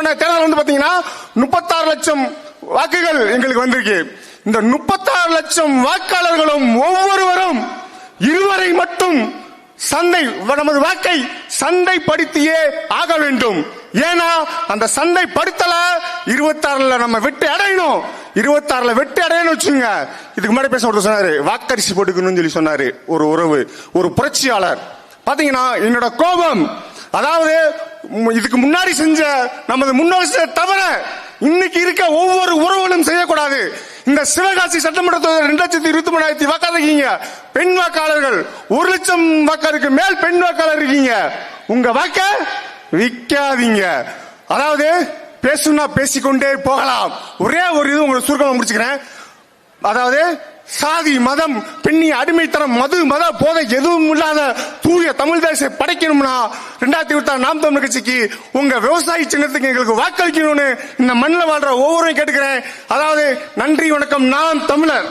போன தேர்தல் வந்து பாத்தீங்கன்னா 36 லட்சம் வாக்குகள் எங்களுக்கு வந்திருக்கு. இந்த 36 லட்சம் வாக்காளர்களும் ஒவ்வொருவரும் இருவரை மட்டும் நமது வாக்கை சந்தைப்படுத்தியே ஆக வேண்டும். ஏன்னா அந்த சந்தைப்படுத்தல 26ல நம்ம வெற்றி அடையணும். 26ல வெற்றி அடையணும் வச்சுங்க. இதுக்கு முன்னாடி பேச ஒருத்தர் சொன்னாரு, வாக்கரிசி போட்டுக்கணும்னு சொல்லி சொன்னாரு ஒரு உறவு, ஒரு புரட்சியாளர். பாத்தீங்கன்னா என்னோட கோபம், அதாவது இதுக்கு முன்னாடி செஞ்ச நமது முன்னோர்கள் தவிர இன்னைக்கு இருக்க ஒவ்வொரு உறவுகளும் செய்யக்கூடாது. இந்த சிவகாசி சட்டமன்ற தொகுதியில் 2,23,000 வாக்காளர் இருக்கீங்க. பெண் வாக்காளர்கள் 1,00,000 வாக்காளருக்கு மேல் பெண் வாக்காளர் இருக்கீங்க. உங்க வாக்க விற்காதீங்க. அதாவது பேசுனா பேசிக்கொண்டே போகலாம். ஒரே ஒரு இது உங்களுக்கு சுருக்கமா முடிச்சுக்கிறேன். அதாவது சாதி, மதம், பெண்ணிய அடிமைத்தனம், மது, மத போதை எதுவும் இல்லாத தூய தமிழ் தேசத்தை படைக்கணும்னா 2026 நாம் தமிழர் கட்சிக்கு உங்க விவசாய சின்னத்துக்கு எங்களுக்கு வாக்களிக்கணும்னு இந்த மண்ணில் வாழ்ற ஒவ்வொருவரையும் கேட்டுக்கிறேன். அதாவது நன்றி, வணக்கம், நாம் தமிழர்.